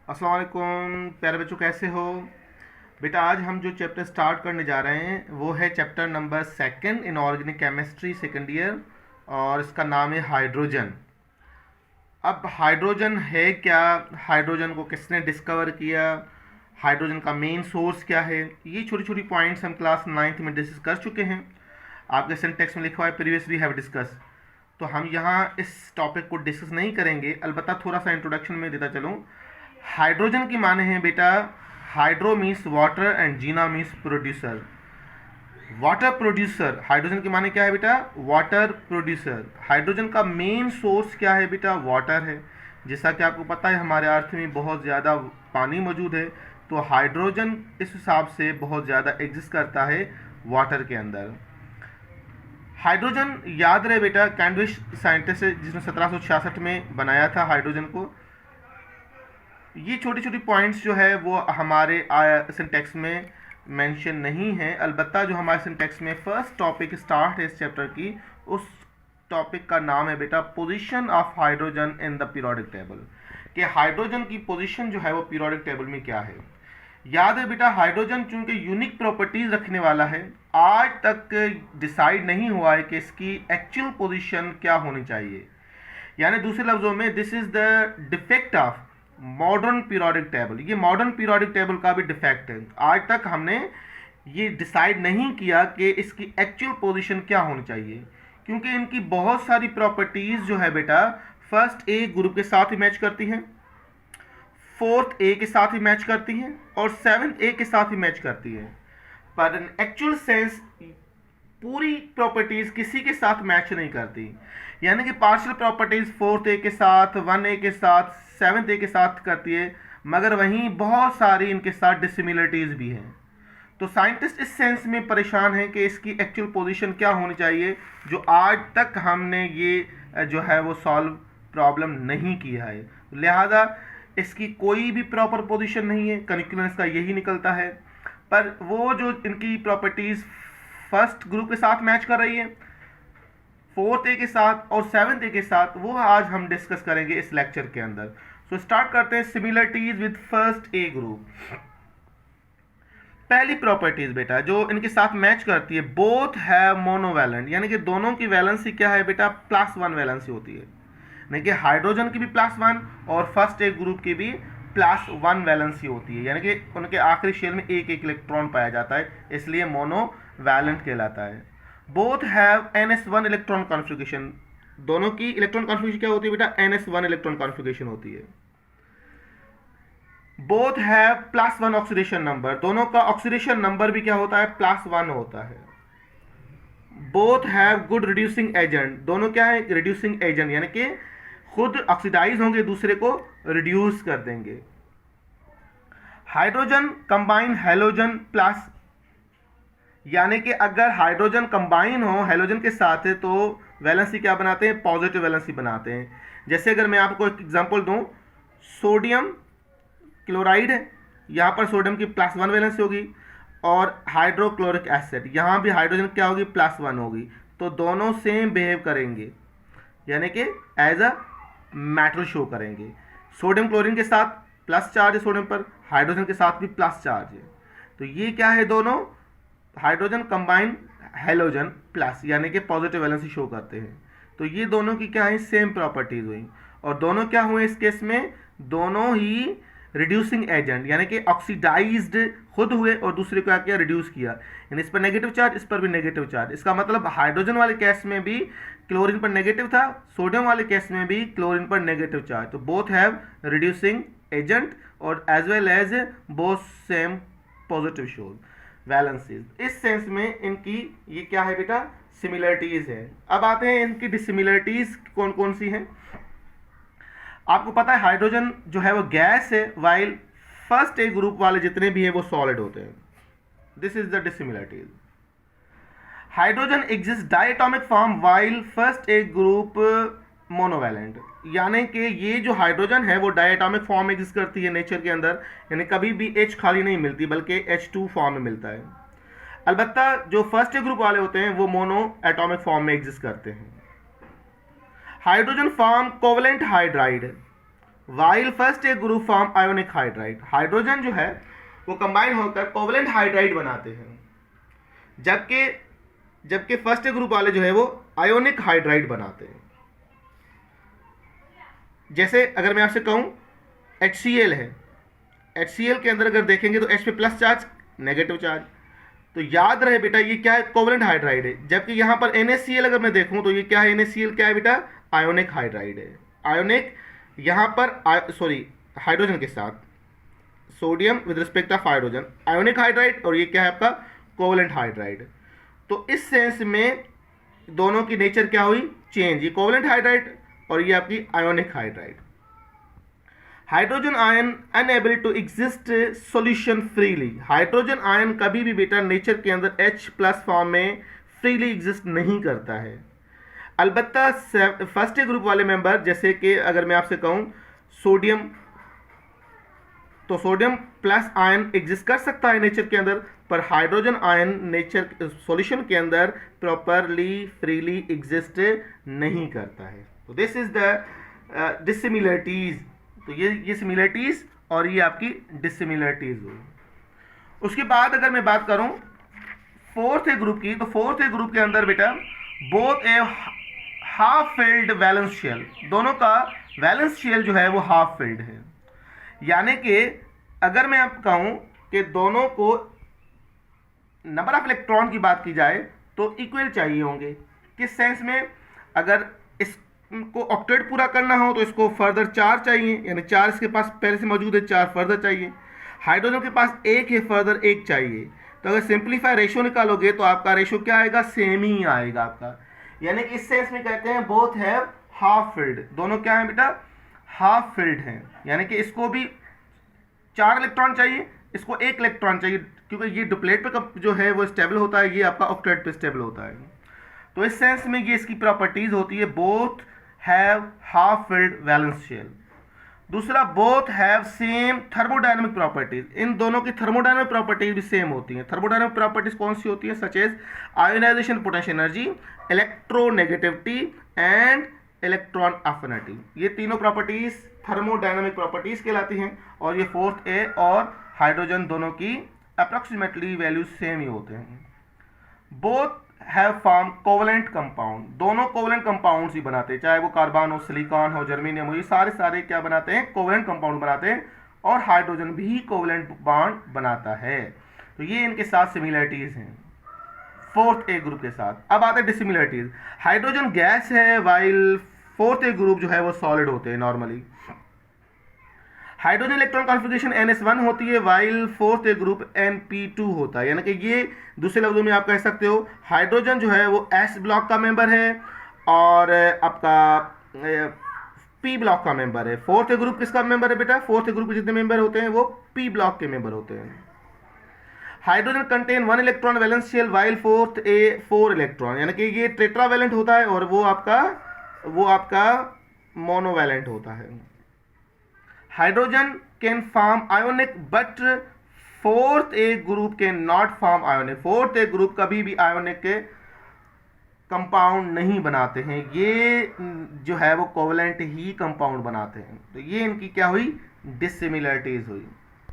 अस्सलाम वालेकुम प्यारे बच्चों, कैसे हो बेटा। आज हम जो चैप्टर स्टार्ट करने जा रहे हैं वो है chapter number second in organic chemistry second year, और इसका नाम है हाइड्रोजन। अब हाइड्रोजन है क्या, हाइड्रोजन को किसने डिस्कवर किया, हाइड्रोजन का मेन सोर्स क्या है, ये छोटी छोटी पॉइंट्स हम क्लास 9th में डिस्कस कर चुके हैं। आपके सिंटेक्स में लिखा हुआ है प्रीवियसली हैव डिस्कस। तो हम यहाँ इस टॉपिक को डिस्कस नहीं करेंगे, अलबत्ता थोड़ा सा इंट्रोडक्शन में देता चलूँ। हाइड्रोजन की माने हैं बेटा, hydro means water and gene means producer. Water producer, hydrogen के माने क्या है बेटा, वाटर प्रोड्यूसर। हाइड्रोजन का मेन सोर्स क्या है बेटा, वाटर है। जैसा कि आपको पता है हमारे अर्थ में बहुत ज़्यादा पानी मौजूद है, तो हाइड्रोजन इस हिसाब से बहुत ज़्यादा एग्जिस्ट करता है वाटर के अंदर। हाइड्रोजन याद रहे बेटा, कैंडिश साइंटिस्ट है जिसने 1766 में बनाया था हाइड्रोजन को। ये छोटी छोटी पॉइंट्स जो है वो हमारे सिंटेक्स में मेंशन नहीं है, अलबत्ता जो हमारे सिंटेक्स में फर्स्ट टॉपिक स्टार्ट है इस चैप्टर की, उस टॉपिक का नाम है बेटा position of hydrogen in the periodic table. कि हाइड्रोजन की पोजीशन जो है वो पीरियोडिक टेबल में क्या है। याद है बेटा, हाइड्रोजन चूंकि यूनिक प्रॉपर्टीज रखने वाला है, आज तक डिसाइड नहीं हुआ है कि इसकी एक्चुअल पोजीशन क्या होनी चाहिए। यानी दूसरे लफ्जों में this is the defect of modern periodic table. ये मॉडर्न पीरियोडिक टेबल का भी डिफेक्ट है। आज तक हमने ये डिसाइड नहीं किया कि इसकी एक्चुअल पोजीशन क्या होनी चाहिए, क्योंकि इनकी बहुत सारी प्रॉपर्टीज जो है बेटा फर्स्ट ए ग्रुप के साथ ही मैच करती हैं, फोर्थ ए के साथ ही मैच करती हैं, और सेवंथ ए के साथ ही मैच करती हैं। पर इन एक्चुअल सेंस पूरी प्रॉपर्टीज किसी के साथ मैच नहीं करती। यानी कि पार्शियल प्रॉपर्टीज फोर्थ ए के साथ, वन ए के साथ, सेवंथ ए के साथ करती है, मगर वहीं बहुत सारी इनके साथ डिसिमिलरिटीज भी हैं। तो साइंटिस्ट इस सेंस में परेशान हैं कि इसकी एक्चुअल पोजीशन क्या होनी चाहिए, जो आज तक हमने ये जो है वो सॉल्व प्रॉब्लम नहीं किया है। लिहाजा इसकी कोई भी प्रॉपर पोजीशन नहीं है, कंक्लूजन इसका यही निकलता है। पर वो जो इनकी प्रॉपर्टीज फर्स्ट ग्रुप के साथ मैच कर रही है, फोर्थ ए के साथ और सेवंथ ए के साथ, वो आज हम डिस्कस करेंगे इस लेक्चर के अंदर। सो स्टार्ट करते हैं similarities with first A group. पहली प्रॉपर्टीज बेटा जो इनके साथ मैच करती है, बोथ है मोनोवैलेंट, यानी कि दोनों की वैलेंसी क्या है बेटा, +1 वैलेंसी होती है। यानी कि हाइड्रोजन की भी +1 और फर्स्ट ए ग्रुप की भी +1 वैलेंसी होती है। यानी कि उनके आखिरी शेल में एक एक इलेक्ट्रॉन पाया जाता है, इसलिए मोनोवैलेंट कहलाता है। Both have ns1 electron configuration, दोनों की इलेक्ट्रॉन कॉन्फ़िगरेशन क्या होती है बेटा, ns1 इलेक्ट्रॉन कॉन्फ़िगरेशन होती है। बोथ हैव +1 ऑक्सीडेशन नंबर, दोनों का ऑक्सीडेशन नंबर भी क्या होता है, +1 होता है। Both have good reducing agent, दोनों क्या है, रिड्यूसिंग एजेंट, यानी कि खुद ऑक्सीडाइज होंगे, दूसरे को रिड्यूस कर देंगे। हाइड्रोजन कंबाइन हेलोजन प्लस, यानी कि अगर हाइड्रोजन कंबाइन हो हेलोजन के साथ है तो वैलेंसी क्या बनाते हैं, पॉजिटिव वैलेंसी बनाते हैं। जैसे अगर मैं आपको एक एग्जांपल दूं, सोडियम क्लोराइड है, यहाँ पर सोडियम की +1 वैलेंसी होगी, और हाइड्रोक्लोरिक एसिड यहाँ भी हाइड्रोजन क्या होगी, +1 होगी। तो दोनों सेम बिहेव करेंगे, यानी कि एज अ मेटल शो करेंगे। सोडियम क्लोरीन के साथ प्लस चार्ज है सोडियम पर, हाइड्रोजन के साथ भी प्लस चार्ज है। तो ये क्या है, दोनों हाइड्रोजन कंबाइन हेलोजन प्लस, यानी कि पॉजिटिव वैलेंसी शो करते हैं। तो ये दोनों की क्या है, सेम प्रॉपर्टीज हुई, और दोनों क्या हुए इस केस में, दोनों ही रिड्यूसिंग एजेंट, यानी कि ऑक्सीडाइज्ड खुद हुए और दूसरे को क्या किया, रिड्यूस किया। यानी इस पर नेगेटिव चार्ज, इस पर भी नेगेटिव चार्ज। इसका मतलब हाइड्रोजन वाले केस में भी क्लोरीन पर नेगेटिव था, सोडियम वाले केस में भी क्लोरीन पर नेगेटिव चार्ज। तो बोथ हैव रिड्यूसिंग एजेंट और as well as both same positive shows valencies. इस सेंस में इनकी ये क्या है बेटा, सिमिलरिटीज है। अब आते हैं इनकी डिसिमिलरिटीज कौन कौन सी हैं। आपको पता है हाइड्रोजन जो है वो गैस है, वाइल फर्स्ट ए ग्रुप वाले जितने भी हैं वो सॉलिड होते हैं। This is the dissimilarities. Hydrogen exist diatomic form while first A group monovalent, यानी कि ये जो हाइड्रोजन है वो डायटोमिक फॉर्म में एग्जिस्ट करती है नेचर के अंदर, यानी कभी भी H खाली नहीं मिलती बल्कि H2 फॉर्म में मिलता है। अलबत्ता जो फर्स्ट ए ग्रुप वाले होते हैं वो मोनो एटॉमिक फॉर्म में एग्जिस्ट करते हैं। Hydrogen form covalent hydride while first A group form ionic hydride, hydrogen जो है वो कंबाइन होकर कोवलेंट हाइड्राइड बनाते हैं, जबकि फर्स्ट ए ग्रुप वाले जो है वो आयोनिक हाइड्राइड बनाते हैं। जैसे अगर मैं आपसे कहूं HCl है, HCl के अंदर अगर देखेंगे तो H पे प्लस चार्ज, नेगेटिव चार्ज, तो याद रहे बेटा ये क्या है, कोवलेंट हाइड्राइड है। जबकि यहाँ पर NaCl अगर मैं देखूं तो ये क्या है, NaCl क्या है बेटा, आयोनिक हाइड्राइड है। आयोनिक यहाँ पर सॉरी हाइड्रोजन के साथ, sodium with respect of hydrogen, ionic hydride, और ये क्या है आपका कोवलेंट हाइड्राइड। तो इस सेंस में दोनों की नेचर क्या हुई, चेंज, ये कोवलेंट हाइड्राइड और ये आपकी ionic hydride. Hydrogen ion unable to exist solution freely, hydrogen ion कभी भी बेटा नेचर के अंदर H प्लस फॉर्म में फ्रीली एग्जिस्ट नहीं करता है। अलबत्ता फर्स्ट ए ग्रुप वाले मेंबर, जैसे कि अगर मैं आपसे कहूं सोडियम, तो सोडियम प्लस आयन एग्जिस्ट कर सकता है नेचर के अंदर, पर हाइड्रोजन आयन नेचर सॉल्यूशन के अंदर प्रॉपरली फ्रीली एग्जिस्ट नहीं करता है। तो दिस इज द डिसिमिलरिटीज, तो ये सिमिलरिटीज और ये आपकी डिसिमिलरिटीज हुई। उसके बाद अगर मैं बात करूं फोर्थ ए ग्रुप की, तो फोर्थ ए ग्रुप के अंदर बेटा both a half filled valence shell, दोनों का वैलेंस शेल जो है वो हाफ फिल्ड है। यानी कि अगर मैं आप कहूं कि दोनों को नंबर ऑफ इलेक्ट्रॉन की बात की जाए तो इक्वल चाहिए होंगे। किस सेंस में, अगर इसको ऑक्टेट पूरा करना हो तो इसको फर्दर 4 चाहिए, यानी 4 इसके पास पहले से मौजूद है, 4 फर्दर चाहिए। हाइड्रोजन के पास 1 है, फर्दर 1 चाहिए। तो अगर सिंप्लीफाई रेशियो निकालोगे तो आपका रेशियो क्या आएगा, सेम ही आएगा आपका। यानी कि इस सेंस में कहते हैं बोथ हैव हाफ फिल्ड, दोनों क्या है बेटा, हाफ फिल्ड हैं। यानी कि इसको भी 4 इलेक्ट्रॉन चाहिए, इसको 1 इलेक्ट्रॉन चाहिए, क्योंकि ये डुप्लेट पे जो है वो स्टेबल होता है, ये आपका ऑक्टेट पे स्टेबल होता है। तो इस सेंस में ये इसकी प्रॉपर्टीज होती है, both have half filled valence shell. दूसरा, both have same thermodynamic properties, इन दोनों की थर्मोडायनेमिक प्रॉपर्टीज भी सेम होती हैं। थर्मोडायनेमिक प्रॉपर्टीज कौन सी होती है, such as ionisation potential energy, electronegativity and electron affinity. ये तीनों प्रॉपर्टीज थर्मोडायनेमिक प्रॉपर्टीज कहलाती हैं। और ये फोर्थ ए और हाइड्रोजन दोनों की अप्रोक्सीमेटली वैल्यू सेम ही होते हैं। Both have form covalent compound, दोनों कोवलेंट कंपाउंड्स ही बनाते हैं, चाहे वो कार्बन हो, सिलिकॉन हो, जर्मेनियम हो, ये सारे क्या बनाते हैं, कोवलेंट कंपाउंड बनाते हैं। और हाइड्रोजन भी कोवलेंट बॉन्ड बनाता है। तो ये इनके साथ सिमिलरिटीज हैं फोर्थ ए ग्रुप के साथ। अब आते हैं डिसिमिलरिटीज। हाइड्रोजन गैस है, वाइल फोर्थ ए ग्रुप जो है वो सॉलिड होते हैं normally. Hydrogen electron configuration NS1 होती है, वाइल फोर्थ ए ग्रुप NP2 होता है। यानी कि ये दूसरे लफ्जों में आप कह सकते हो हाइड्रोजन जो है वो S ब्लॉक का मेंबर है और आपका P ब्लॉक का मेंबर है। फोर्थ ए ग्रुप किसका मेंबर है बेटा, फोर्थ ए ग्रुप के जितने मेंबर होते हैं वो P ब्लॉक के मेंबर होते हैं। Hydrogen contain 1 electron valence shell, while fourth A 4 electron, यानी कि ये टेट्रावैलेंट होता है और वो आपका मोनोवैलेंट होता है। Hydrogen can form ionic but fourth A group can not form ionic, fourth A group कभी भी आयोनिक के कंपाउंड नहीं बनाते हैं, ये जो है वो कोवलेंट ही कंपाउंड बनाते हैं। तो ये इनकी क्या हुई, डिसिमिलरिटीज हुई।